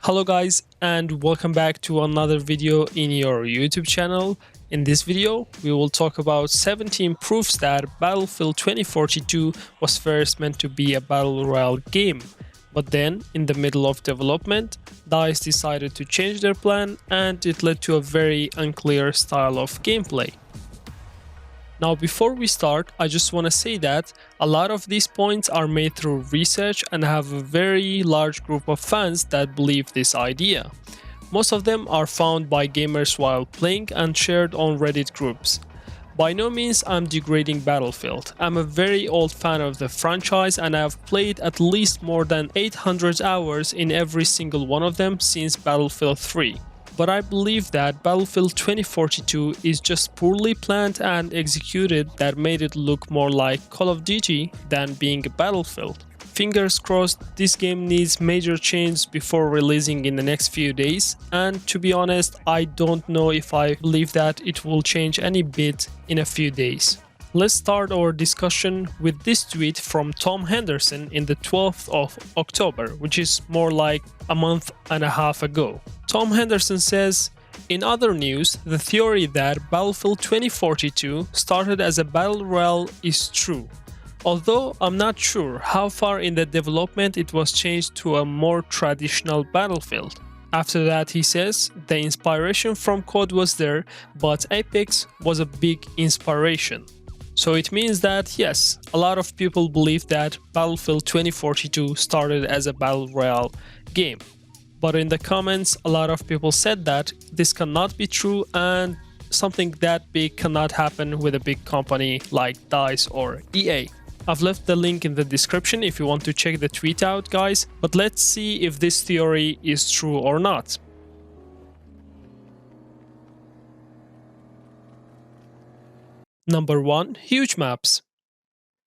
Hello guys, and welcome back to another video in your YouTube channel. In this video, we will talk about 17 proofs that Battlefield 2042 was first meant to be a Battle Royale game. But then, in the middle of development, DICE decided to change their plan and it led to a very unclear style of gameplay. Now before we start, I just want to say that a lot of these points are made through research and have a very large group of fans that believe this idea. Most of them are found by gamers while playing and shared on Reddit groups. By no means I'm degrading Battlefield. I'm a very old fan of the franchise and I've played at least more than 800 hours in every single one of them since Battlefield 3. But I believe that Battlefield 2042 is just poorly planned and executed that made it look more like Call of Duty than being a Battlefield. Fingers crossed, this game needs major changes before releasing in the next few days, and to be honest, I don't know if I believe that it will change any bit in a few days. Let's start our discussion with this tweet from Tom Henderson in the 12th of October, which is more like a month and a half ago. Tom Henderson says, "In other news, the theory that Battlefield 2042 started as a Battle Royale is true. Although I'm not sure how far in the development it was changed to a more traditional Battlefield." After that, he says, "The inspiration from code was there, but Apex was a big inspiration." So it means that yes, a lot of people believe that Battlefield 2042 started as a Battle Royale game. But in the comments, a lot of people said that this cannot be true and something that big cannot happen with a big company like DICE or EA. I've left the link in the description if you want to check the tweet out, guys, but let's see if this theory is true or not. Number 1. Huge maps.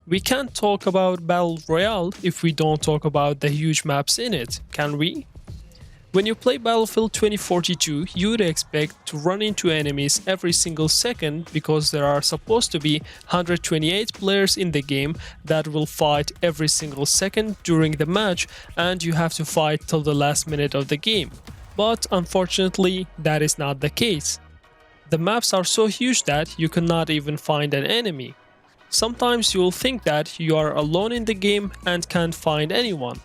We can't talk about Battle Royale if we don't talk about the huge maps in it, can we? When you play Battlefield 2042, you would expect to run into enemies every single second because there are supposed to be 128 players in the game that will fight every single second during the match, and you have to fight till the last minute of the game. But unfortunately, that is not the case. The maps are so huge that you cannot even find an enemy. Sometimes you will think that you are alone in the game and can't find anyone.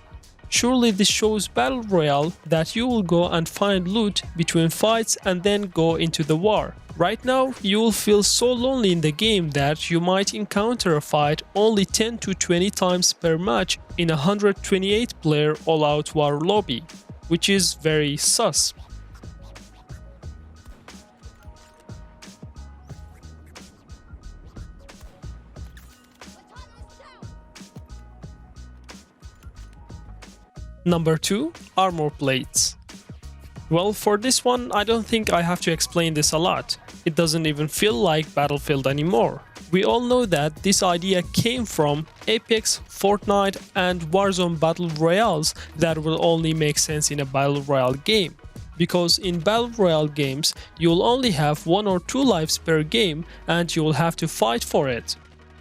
Surely this shows Battle Royale that you will go and find loot between fights and then go into the war. Right now, you will feel so lonely in the game that you might encounter a fight only 10 to 20 times per match in a 128 player all-out war lobby, which is very sus. Number 2. Armor plates. Well, for this one, I don't think I have to explain this a lot. It doesn't even feel like Battlefield anymore. We all know that this idea came from Apex, Fortnite, and Warzone Battle Royales that will only make sense in a Battle Royale game. Because in Battle Royale games, you'll only have 1 or 2 lives per game and you'll have to fight for it.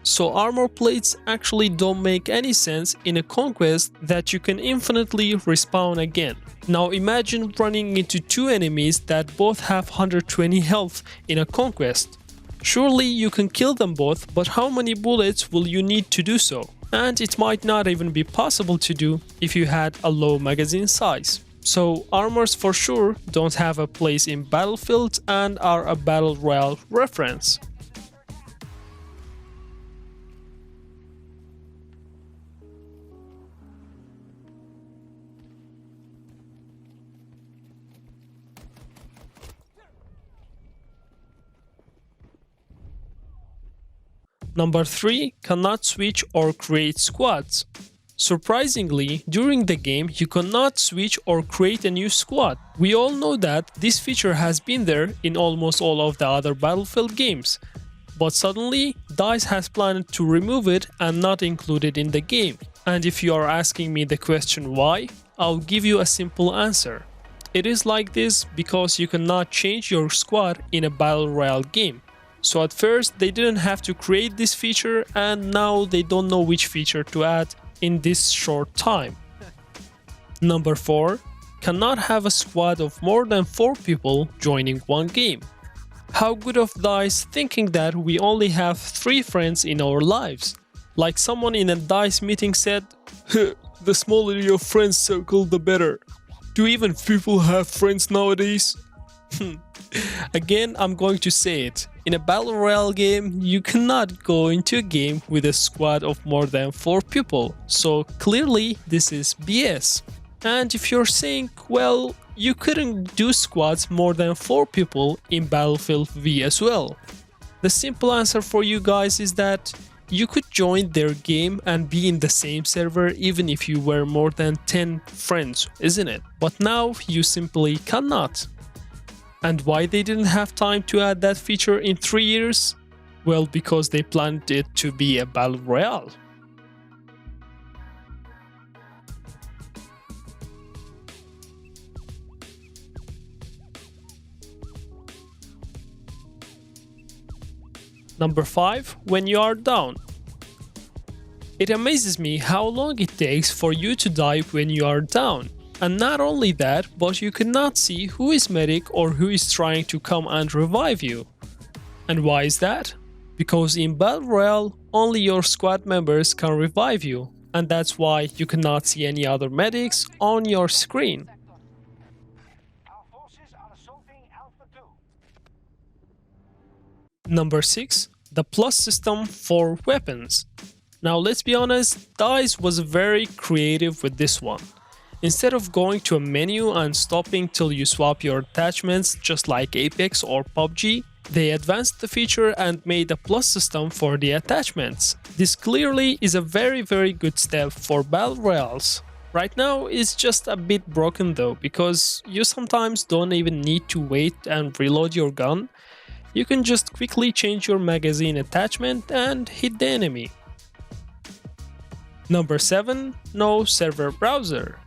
So armor plates actually don't make any sense in a conquest that you can infinitely respawn again. Now imagine running into 2 enemies that both have 120 health in a conquest. Surely you can kill them both, but how many bullets will you need to do so? And it might not even be possible to do if you had a low magazine size. So armors for sure don't have a place in Battlefield and are a Battle Royale reference. Number 3. Cannot switch or create squads. Surprisingly, during the game, you cannot switch or create a new squad. We all know that this feature has been there in almost all of the other Battlefield games. But suddenly, DICE has planned to remove it and not include it in the game. And if you are asking me the question why, I'll give you a simple answer. It is like this because you cannot change your squad in a Battle Royale game. So at first they didn't have to create this feature and now they don't know which feature to add in this short time. Number 4. cannot have a squad of more than 4 people joining one game. How good of DICE thinking that we only have 3 friends in our lives? Like someone in a DICE meeting said, the smaller your friends circle, the better. Do even people have friends nowadays? Again, I'm going to say it. In a Battle Royale game, you cannot go into a game with a squad of more than 4 people. So clearly, this is BS. And if you're saying, well, you couldn't do squads more than 4 people in Battlefield V as well. The simple answer for you guys is that you could join their game and be in the same server even if you were more than 10 friends, isn't it? But now you simply cannot. And why they didn't have time to add that feature in 3 years? Well, because they planned it to be a Battle Royale. Number 5. When you are down. It amazes me how long it takes for you to die when you are down. And not only that, but you cannot see who is medic or who is trying to come and revive you. And why is that? Because in Battle Royale, only your squad members can revive you. And that's why you cannot see any other medics on your screen. Number 6. The plus system for weapons. Now let's be honest, DICE was very creative with this one. Instead of going to a menu and stopping till you swap your attachments just like Apex or PUBG, they advanced the feature and made a plus system for the attachments. This clearly is a very good step for Battle Royales. Right now it's just a bit broken though, because you sometimes don't even need to wait and reload your gun. You can just quickly change your magazine attachment and hit the enemy. Number 7. No server browser.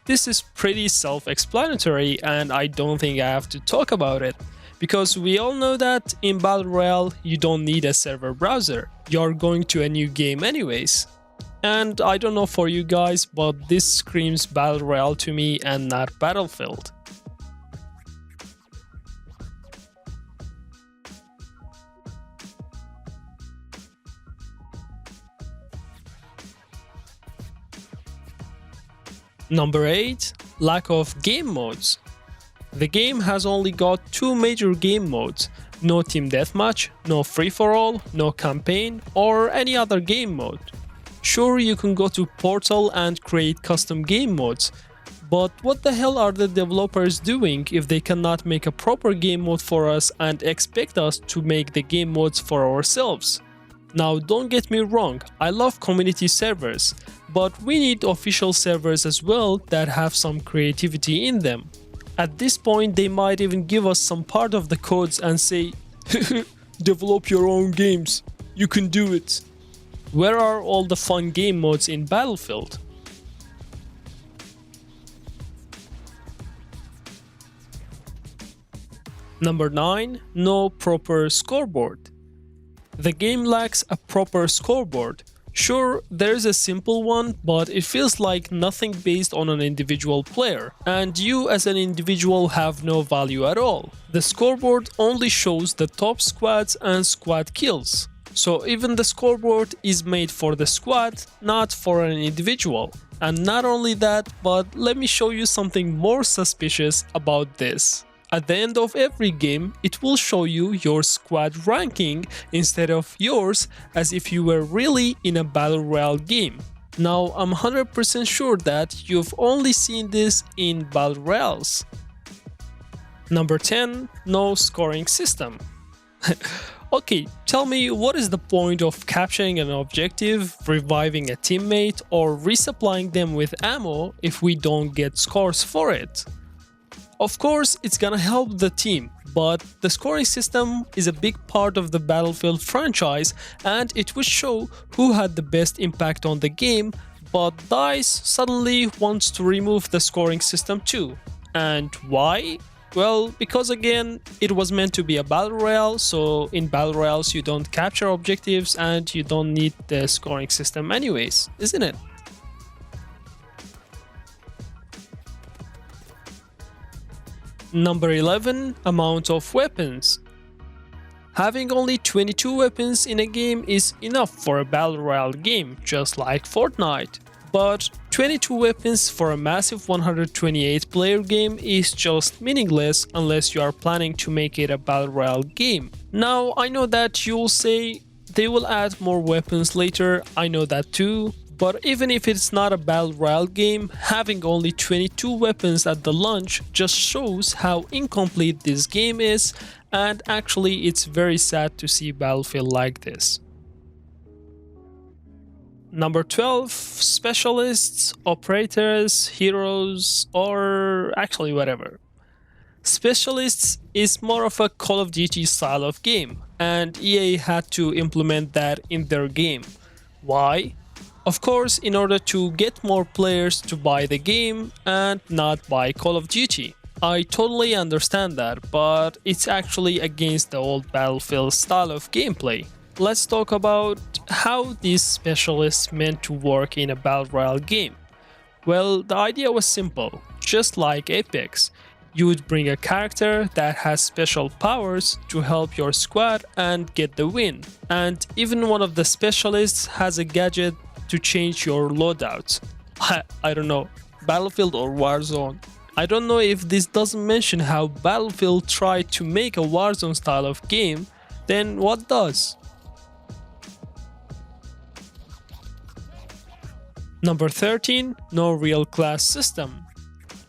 This is pretty self-explanatory and I don't think I have to talk about it, because we all know that in Battle Royale you don't need a server browser. You're going to a new game anyways. And I don't know for you guys, but this screams Battle Royale to me and not Battlefield. Number 8. Lack of game modes. The game has only got 2 major game modes: no team deathmatch, no free-for-all, no campaign, or any other game mode. Sure, you can go to Portal and create custom game modes, but what the hell are the developers doing if they cannot make a proper game mode for us and expect us to make the game modes for ourselves? Now don't get me wrong, I love community servers, but we need official servers as well that have some creativity in them. At this point they might even give us some part of the codes and say, develop your own games, you can do it. Where are all the fun game modes in Battlefield? Number 9. No proper scoreboard. The game lacks a proper scoreboard. Sure, there's a simple one, but it feels like nothing based on an individual player, and you as an individual have no value at all. The scoreboard only shows the top squads and squad kills. So even the scoreboard is made for the squad, not for an individual. And not only that, but let me show you something more suspicious about this. At the end of every game, it will show you your squad ranking instead of yours, as if you were really in a Battle Royale game. Now, I'm 100% sure that you've only seen this in Battle Royales. Number 10. No scoring system. Okay, tell me, what is the point of capturing an objective, reviving a teammate, or resupplying them with ammo if we don't get scores for it? Of course, it's gonna help the team, but the scoring system is a big part of the Battlefield franchise and it would show who had the best impact on the game, but DICE suddenly wants to remove the scoring system too. And why? Well, because again, it was meant to be a Battle Royale, so in Battle Royales you don't capture objectives and you don't need the scoring system anyways, isn't it? Number 11. Amount of weapons. Having only 22 weapons in a game is enough for a Battle Royale game, just like Fortnite. But 22 weapons for a massive 128 player game is just meaningless unless you are planning to make it a Battle Royale game. Now, I know that you'll say they will add more weapons later, I know that too. But even if it's not a Battle Royale game, having only 22 weapons at the launch just shows how incomplete this game is, and actually it's very sad to see Battlefield like this. Number 12. Specialists, operators, heroes, or actually whatever. Specialists is more of a Call of Duty style of game, and EA had to implement that in their game. Why? Of course, in order to get more players to buy the game and not buy Call of Duty. I totally understand that, but it's actually against the old Battlefield style of gameplay. Let's talk about how these specialists meant to work in a Battle Royale game. Well, the idea was simple, just like Apex. You would bring a character that has special powers to help your squad and get the win. And even one of the specialists has a gadget to change your loadouts. I don't know, Battlefield or Warzone. I don't know if this doesn't mention how Battlefield tried to make a Warzone style of game, then what does? Number 13. No real class system.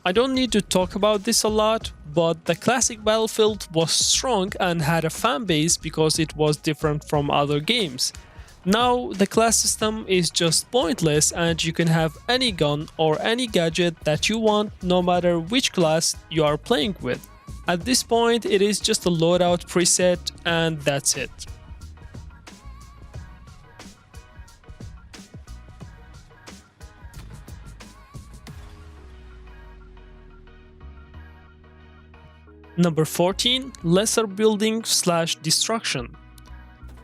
I don't need to talk about this a lot, but the classic Battlefield was strong and had a fan base because it was different from other games. Now the class system is just pointless and you can have any gun or any gadget that you want no matter which class you are playing with. At this point it is just a loadout preset and that's it. Number 14. Lesser building / destruction.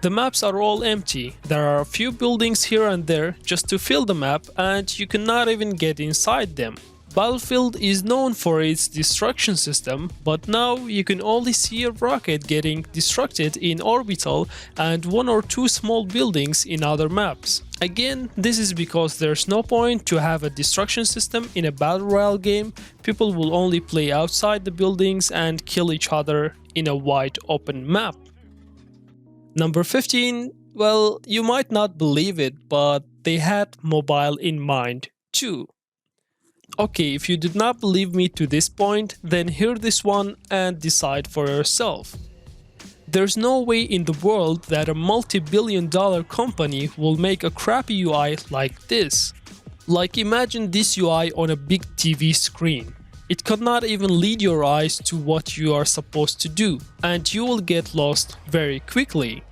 The maps are all empty, there are a few buildings here and there just to fill the map and you cannot even get inside them. Battlefield is known for its destruction system, but now you can only see a rocket getting destructed in orbital and one or two small buildings in other maps. Again, this is because there's no point to have a destruction system in a Battle Royale game. People will only play outside the buildings and kill each other in a wide open map. Number 15, well, you might not believe it, but they had mobile in mind too. Okay, if you did not believe me to this point, then hear this one and decide for yourself. There's no way in the world that a multi-billion-dollar company will make a crappy UI like this. Like imagine this UI on a big TV screen. It cannot even lead your eyes to what you are supposed to do, and you will get lost very quickly.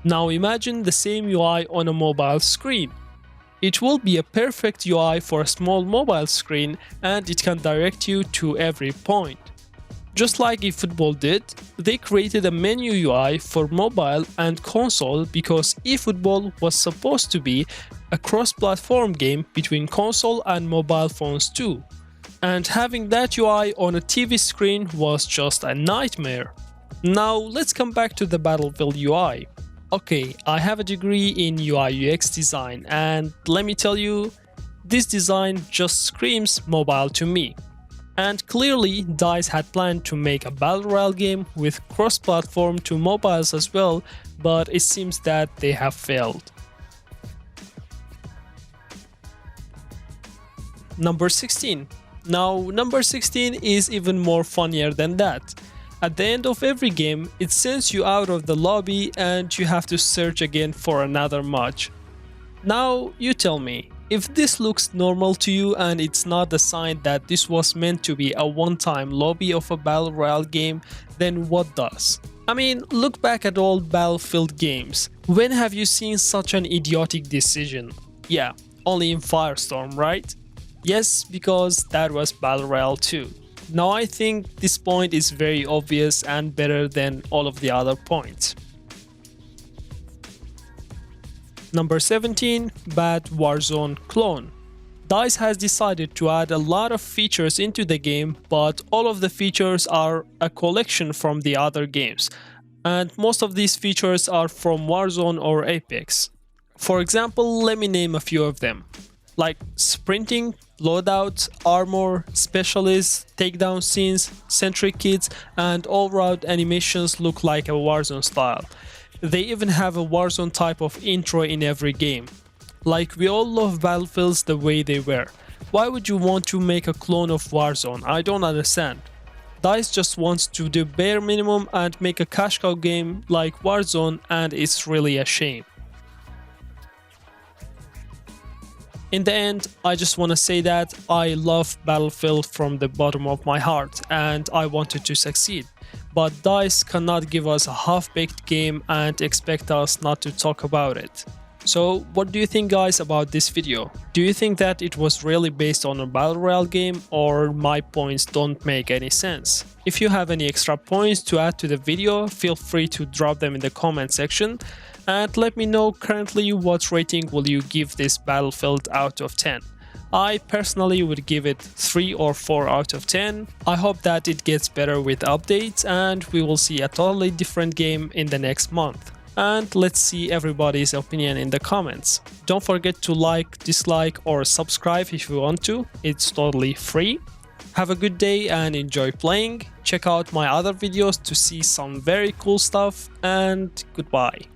Now imagine the same UI on a mobile screen. It will be a perfect UI for a small mobile screen and it can direct you to every point. Just like eFootball did, they created a menu UI for mobile and console because eFootball was supposed to be a cross-platform game between console and mobile phones too. And having that UI on a TV screen was just a nightmare. Now let's come back to the Battlefield UI. Okay, I have a degree in UI UX design and let me tell you, this design just screams mobile to me. And clearly DICE had planned to make a Battle Royale game with cross-platform to mobiles as well, but it seems that they have failed. Number 16. Now, number 16 is even more funnier than that. At the end of every game, it sends you out of the lobby and you have to search again for another match. Now, you tell me, if this looks normal to you and it's not a sign that this was meant to be a one-time lobby of a Battle Royale game, then what does? I mean, look back at old Battlefield games. When have you seen such an idiotic decision? Yeah, only in Firestorm, right? Yes, because that was Battle Royale 2. Now I think this point is very obvious and better than all of the other points. Number 17. Bad Warzone clone. DICE has decided to add a lot of features into the game, but all of the features are a collection from the other games, and most of these features are from Warzone or Apex. For example, let me name a few of them, like sprinting, loadout, armor, specialists, takedown scenes, sentry kits, and all-round animations look like a Warzone style. They even have a Warzone type of intro in every game. Like, we all love Battlefields the way they were. Why would you want to make a clone of Warzone? I don't understand. DICE just wants to do bare minimum and make a cash cow game like Warzone, and it's really a shame. In the end, I just want to say that I love Battlefield from the bottom of my heart and I wanted to succeed. But DICE cannot give us a half-baked game and expect us not to talk about it. So what do you think, guys, about this video? Do you think that it was really based on a Battle Royale game, or my points don't make any sense? If you have any extra points to add to the video, feel free to drop them in the comment section. And let me know currently what rating will you give this Battlefield out of 10. I personally would give it 3 or 4 out of 10. I hope that it gets better with updates and we will see a totally different game in the next month. And let's see everybody's opinion in the comments. Don't forget to like, dislike or subscribe if you want to. It's totally free. Have a good day and enjoy playing. Check out my other videos to see some very cool stuff, and goodbye.